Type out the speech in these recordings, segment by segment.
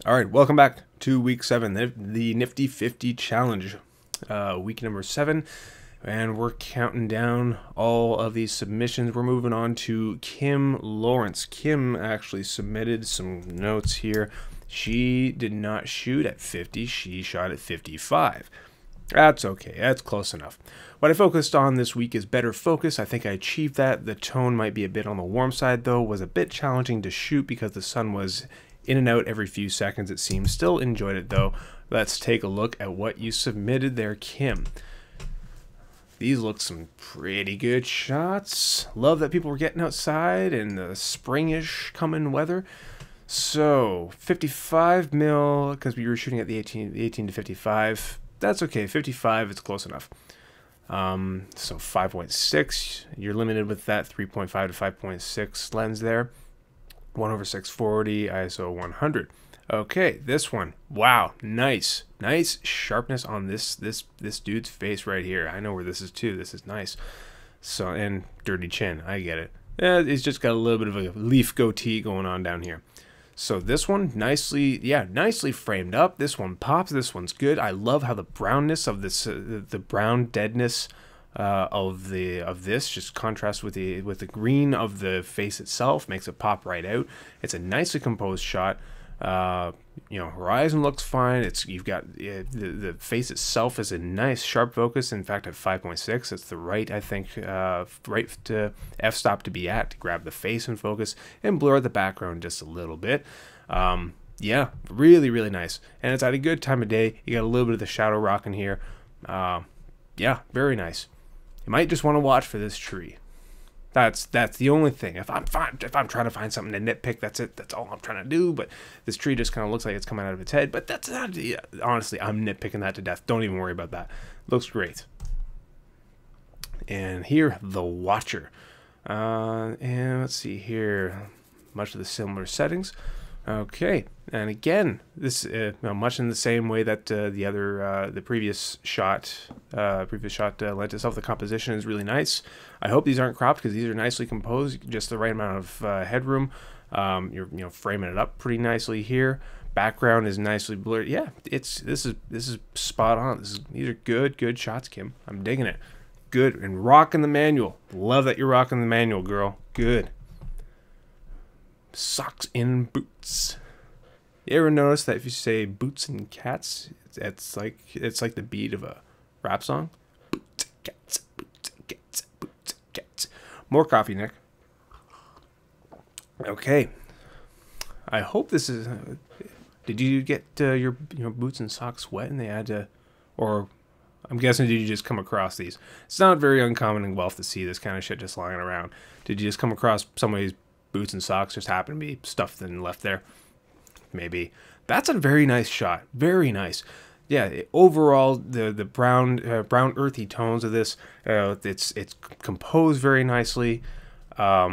All right, welcome back to week 7, the Nifty 50 challenge, week number 7, and we're counting down all of these submissions. We're moving on to Kim Lawrence. Kim actually submitted some notes here. She did not shoot at 50, she shot at 55. That's okay, that's close enough. What I focused on this week is better focus. I think I achieved that. The tone might be a bit on the warm side though, was a bit challenging to shoot because the sun was in and out every few seconds, it seems. Still enjoyed it though. Let's take a look at what you submitted there, Kim. These look some pretty good shots. Love that people were getting outside in the springish coming weather. So 55 mil, because we were shooting at the 18 to 55. That's okay, 55 is close enough. So 5.6, you're limited with that 3.5 to 5.6 lens there. 1/640, ISO 100. Okay, this one. Wow, nice sharpness on this dude's face right here. I know where this is too. This is nice. So, and dirty chin. I get it. He's just got a little bit of a leaf goatee going on down here. So this one nicely framed up. This one pops. This one's good. I love how the brownness of this, the brown deadness of this just contrasts with the green of the face itself, makes it pop right out. It's a nicely composed shot. You know, horizon looks fine. You've got the face itself is a nice sharp focus. In fact, at 5.6, it's the right, I think, right to f-stop to be at, to grab the face and focus and blur the background just a little bit. Yeah, really nice, and it's at a good time of day. You got a little bit of the shadow rocking here. Yeah, very nice. You might just want to watch for this tree. That's the only thing. If I'm trying to find something to nitpick, that's it. That's all I'm trying to do. But this tree just kind of looks like it's coming out of its head. But that's not. Yeah, honestly, I'm nitpicking that to death. Don't even worry about that. Looks great. And here, the Watcher. And let's see here. Much of the similar settings. Okay, and again, this much in the same way that the previous shot lent itself. The composition is really nice. I hope these aren't cropped because these are nicely composed, just the right amount of headroom. You're framing it up pretty nicely here. Background is nicely blurred. Yeah, this is spot on. These are good shots, Kim. I'm digging it. Good, and rocking the manual. Love that you're rocking the manual, girl. Good. Socks in boots. You ever notice that if you say boots and cats, it's like the beat of a rap song? Boots and cats, boots and cats, boots and cats. More coffee, Nick. Okay. I hope this is. Did you get your boots and socks wet and they had to, or I'm guessing did you just come across these? It's not very uncommon in Guelph to see this kind of shit just lying around. Did you just come across somebody's boots and socks just happen to be stuffed and left there? Maybe. That's a very nice shot. Very nice. Yeah, overall the brown earthy tones of this, it's composed very nicely. At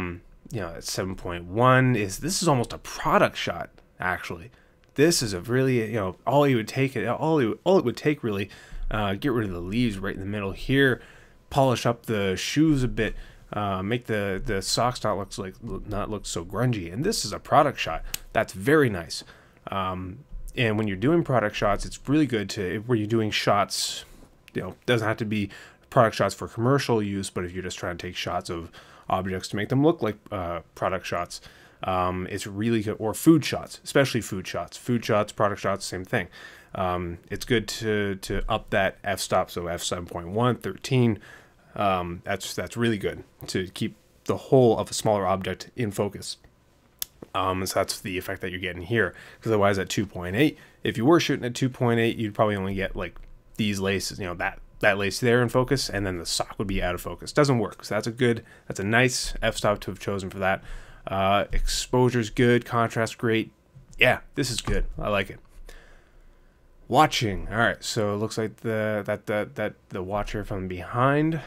7.1 this is almost a product shot actually. This is a really, all it would take really, get rid of the leaves right in the middle here, polish up the shoes a bit. Make the socks not look so grungy, and this is a product shot. That's very nice. And when you're doing product shots, it's really good where you're doing shots. Doesn't have to be product shots for commercial use, but if you're just trying to take shots of objects to make them look like product shots, it's really good. Or food shots, especially food shots, product shots, same thing. It's good to up that f-stop, so f7.1, 13. That's really good to keep the whole of a smaller object in focus. So that's the effect that you're getting here, because otherwise at 2.8, if you were shooting at 2.8, you'd probably only get like these laces, that lace there in focus, and then the sock would be out of focus. Doesn't work. So that's a nice f-stop to have chosen for that. Exposure's good, contrast great. Yeah, this is good. I like it. Watching. All right, so it looks like the Watcher from behind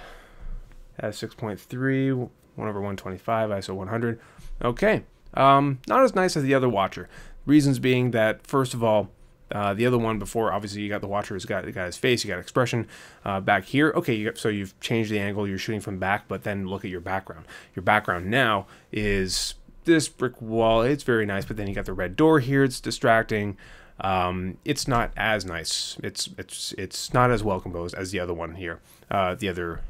has 6.3, 1/125, ISO 100. Okay, not as nice as the other Watcher. Reasons being that, first of all, the other one before, obviously you got the Watcher, has got his face, you got expression. Back here, okay, so you've changed the angle, you're shooting from back, but then look at your background. Your background now is this brick wall, it's very nice, but then you got the red door here. It's distracting. It's not as nice. It's not as well composed as the other one here. The other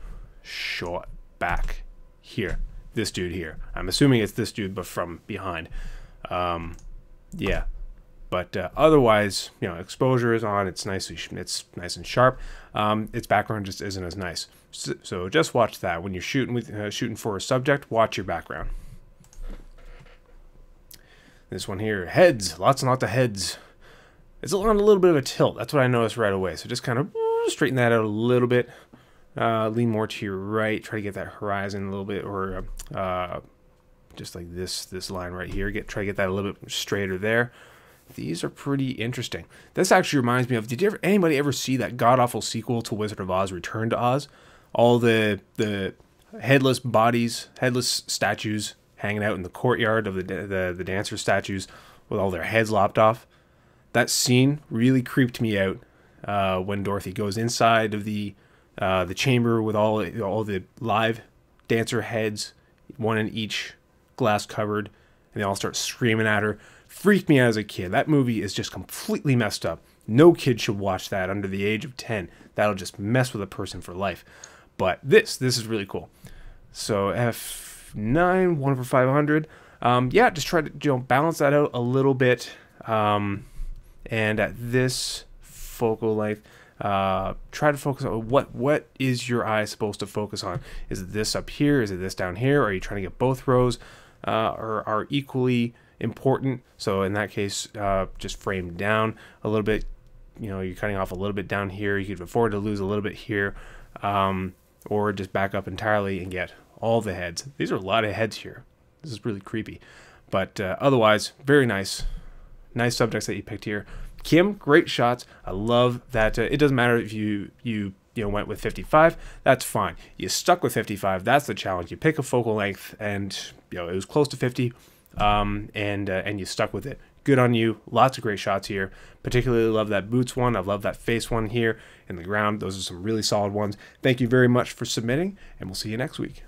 shot back here. This dude here. I'm assuming it's this dude, but from behind. Yeah. But otherwise, you know, exposure is on. It's nice. It's nice and sharp. Its background just isn't as nice. So just watch that when you're shooting for a subject. Watch your background. This one here, heads. Lots and lots of heads. It's on a little bit of a tilt. That's what I noticed right away. So just kind of straighten that out a little bit. Lean more to your right. Try to get that horizon a little bit, or just like this line right here. Try to get that a little bit straighter there. These are pretty interesting. This actually reminds me of, anybody ever see that god-awful sequel to Wizard of Oz, Return to Oz? All the headless bodies, headless statues hanging out in the courtyard of the dancer statues with all their heads lopped off. That scene really creeped me out when Dorothy goes inside of the chamber with all the live dancer heads, one in each glass cupboard, and they all start screaming at her. Freaked me out as a kid. That movie is just completely messed up. No kid should watch that under the age of 10. That'll just mess with a person for life. But this is really cool. So F9, 1 over 500. Yeah, just try to balance that out a little bit. And at this focal length, try to focus on what is your eye supposed to focus on. Is it this up here? Is it this down here? Or are you trying to get both rows are equally important? So in that case, just frame down a little bit. You know, you're cutting off a little bit down here. You could afford to lose a little bit here, or just back up entirely and get all the heads. These are a lot of heads here. This is really creepy, but otherwise very nice subjects that you picked here. Kim, great shots. I love that. It doesn't matter if you went with 55. That's fine. You stuck with 55. That's the challenge. You pick a focal length, and it was close to 50. And you stuck with it. Good on you. Lots of great shots here. Particularly love that boots one. I love that face one here in the ground. Those are some really solid ones. Thank you very much for submitting, and we'll see you next week.